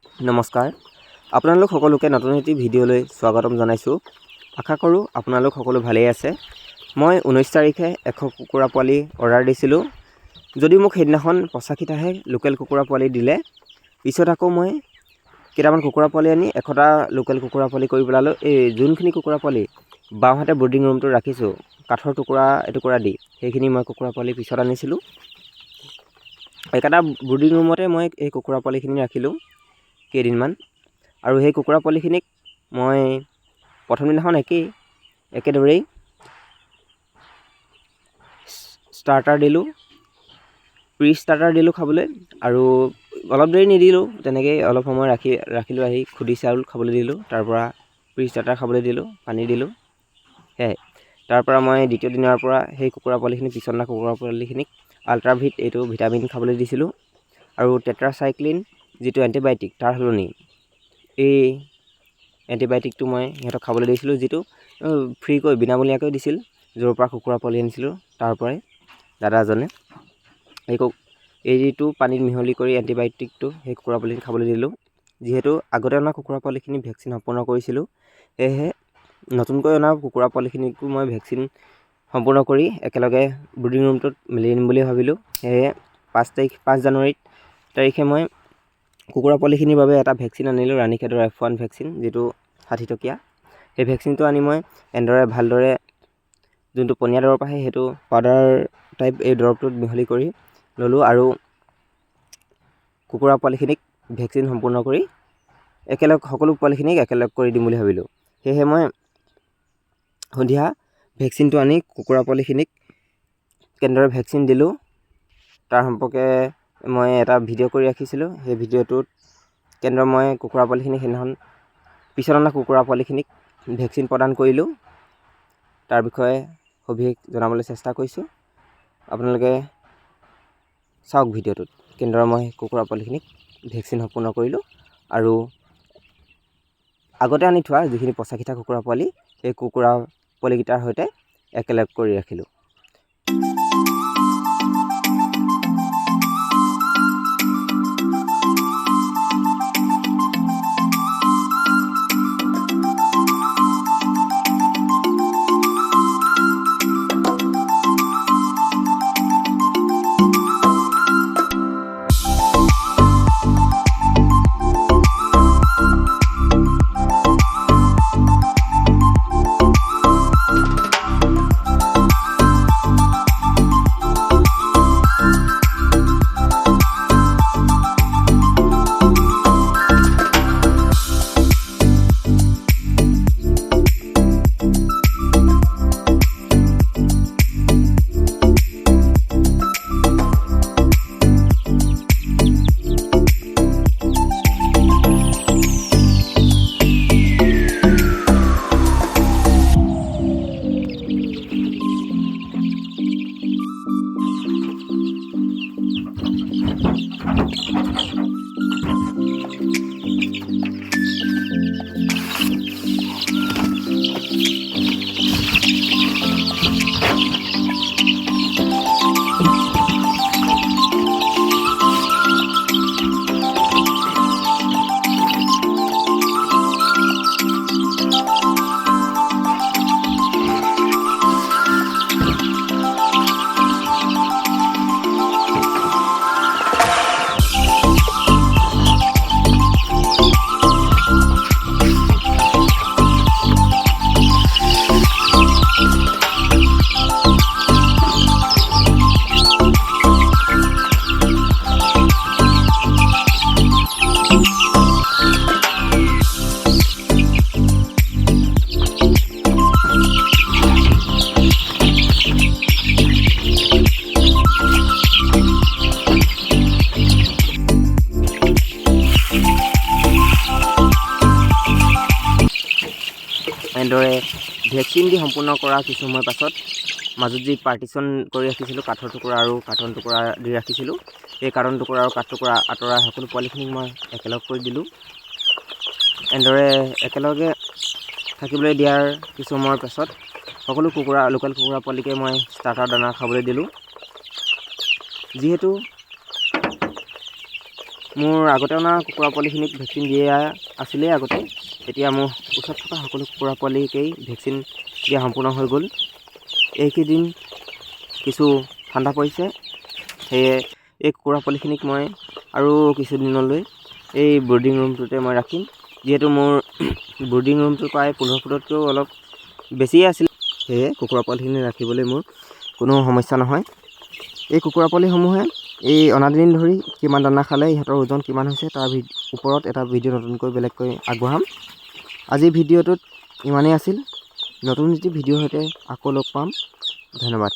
নমস্কাৰ, আপোনালোক সকলোকে নতুন এটি ভিডিঅ'লৈ স্বাগতম জনাইছোঁ। আশা কৰোঁ আপোনালোক সকলো ভালেই আছে। মই 19 তাৰিখে 100 কুকুৰা পোৱালি অৰ্ডাৰ দিছিলোঁ। যদি মোক সেইদিনাখন 85টাহে লোকেল কুকুৰা পোৱালি দিলে, পিছত আকৌ মই কেইটামান কুকুৰা পোৱালি আনি 100টা লোকেল কুকুৰা পোৱালি কৰি পেলালোঁ। এই যোনখিনি কুকুৰা পোৱালি বাওঁহাতে ব্ৰিডিং ৰুমটো ৰাখিছোঁ কাঠৰ এটুকুৰা দি, সেইখিনি মই কুকুৰা পোৱালি পিছত আনিছিলোঁ। একেটা ব্ৰিডিং ৰুমতে মই এই কুকুৰা পোৱালিখিনি ৰাখিলোঁ কেইদিনমান। আৰু সেই কুকুৰা পোৱালিখিনিক মই প্ৰথম দিনাখন একেদৰেই ষ্টাৰ্টাৰ দিলোঁ, প্ৰি ষ্টাৰ্টাৰ দিলোঁ খাবলৈ। আৰু অলপ দেৰি নিদিলোঁ, তেনেকৈ অলপ সময় ৰাখিলোঁ। আহি খুদি চাউল খাবলৈ দিলোঁ, তাৰপৰা প্ৰি ষ্টাৰ্টাৰ খাবলৈ দিলোঁ, পানী দিলোঁ। সেয়াই তাৰপৰা মই দ্বিতীয় দিনৰ পৰা সেই কুকুৰা পোৱালিখিনি পিছদিনা কুকুৰা পোৱালিখিনিক আল্ট্ৰাভিট এইটো ভিটামিন খাবলৈ দিছিলোঁ। আৰু টেট্ৰাচাইক্লিন যিটো এণ্টিবায়'টিক তাৰ সলনি এই এণ্টিবায়'টিকটো মই সিহঁতক খাবলৈ দিছিলোঁ, যিটো ফ্ৰীকৈ বিনামূলীয়াকৈ দিছিল। য'ৰ পৰা কুকুৰা পোৱালি আনিছিলোঁ তাৰ পৰাই দাদা এজনে এইটো পানীত মিহলি কৰি এণ্টিবায়'টিকটো সেই কুকুৰা পোৱালিখিনি খাবলৈ দিলোঁ। যিহেতু আগতে অনা কুকুৰা পোৱালিখিনি ভেকচিন সম্পূৰ্ণ কৰিছিলোঁ, সেয়েহে নতুনকৈ অনা কুকুৰা পোৱালিখিনিকো মই ভেকচিন সম্পূৰ্ণ কৰি একেলগে ব্ৰিডিং ৰুমটোত মেলি আনিম বুলি ভাবিলোঁ। সেয়ে 5 জানুৱাৰী তাৰিখে মই কুকুৰা পোৱালিখিনিৰ বাবে এটা ভেকচিন আনিলোঁ, ৰাণীখেদৰ F1 ভেকচিন, যিটো 60 টকীয়া। সেই ভেকচিনটো আনি মই এনেদৰে ভালদৰে যোনটো পনীয়া দৰৱ আহে সেইটো পাউডাৰ টাইপ এই দৰৱটোত মিহলি কৰি ল'লোঁ। আৰু কুকুৰা পোৱালিখিনিক ভেকচিন সম্পূৰ্ণ কৰি সকলো পোৱালিখিনিক একেলগ কৰি দিম বুলি ভাবিলোঁ। সেয়েহে মই সন্ধিয়া ভেকচিনটো আনি কুকুৰা পোৱালিখিনিক কেনেদৰে ভেকচিন দিলোঁ তাৰ সম্পৰ্কে মই এটা ভিডিঅ' কৰি ৰাখিছিলোঁ। সেই ভিডিঅ'টোত কেনেদৰে মই কুকুৰা পোৱালিখিনিক সেইদিনাখন পিছত অনা কুকুৰা পোৱালিখিনিক ভেকচিন প্ৰদান কৰিলোঁ তাৰ বিষয়ে সবিশেষ জনাবলৈ চেষ্টা কৰিছোঁ। আপোনালোকে চাওক ভিডিঅ'টোত কেনেদৰে মই কুকুৰা পোৱালিখিনিক ভেকচিন সম্পূৰ্ণ কৰিলোঁ। আৰু আগতে আনি থোৱা যিখিনি 85টা কুকুৰা পোৱালি, সেই কুকুৰা পোৱালিকেইটাৰ সৈতে একেলগ কৰি ৰাখিলোঁ। এনেদৰে ভেকচিন দি সম্পূৰ্ণ কৰা কিছু সময় পাছত মাজত যি পাৰ্টিশ্যন কৰি ৰাখিছিলোঁ কাঠৰ টুকুৰা আৰু কাৰ্টন টুকুৰা দি ৰাখিছিলোঁ, সেই কাৰ্টন টুকুৰা আৰু কাঠ টুকুৰা আঁতৰাই সকলো পোৱালিখিনিক মই একেলগ কৰি দিলোঁ। এনেদৰে একেলগে থাকিবলৈ দিয়াৰ কিছু সময়ৰ পাছত সকলো লোকেল কুকুৰা পোৱালিকে মই ষ্টাৰ্টাৰ দানা খাবলৈ দিলোঁ। যিহেতু মোৰ আগতে অনা কুকুৰা পোৱালিখিনিক ভেকচিন দিয়া আছিলেই আগতে। এতিয়া মোৰ ওচৰত থকা সকলো কুকুৰা পোৱালিকেই ভেকচিন দিয়া সম্পূৰ্ণ হৈ গ'ল। এইকেইদিন কিছু ঠাণ্ডা পৰিছে, সেয়ে এই কুকুৰা পোৱালিখিনিক মই আৰু কিছুদিনলৈ এই ব্ৰিডিং ৰুমটোতে মই ৰাখিম। যিহেতু মোৰ ব্ৰিডিং ৰুমটো প্ৰায় 15 ফুটতকৈও অলপ বেছিয়ে আছিল, সেয়ে কুকুৰা পোৱালিখিনি ৰাখিবলৈ মোৰ কোনো সমস্যা নহয়। এই কুকুৰা পোৱালিসমূহে এই অনাদিন ধৰি কিমান দানা খালে, ইহঁতৰ ওজন কিমান হৈছে তাৰ ওপৰত এটা ভিডিঅ' নতুনকৈ বেলেগকৈ আগবঢ়াম। আজিৰ ভিডিঅ'টোত ইমানেই আছিল। নতুন এটি ভিডিঅ'ৰ সৈতে আকৌ লগ পাম। ধন্যবাদ।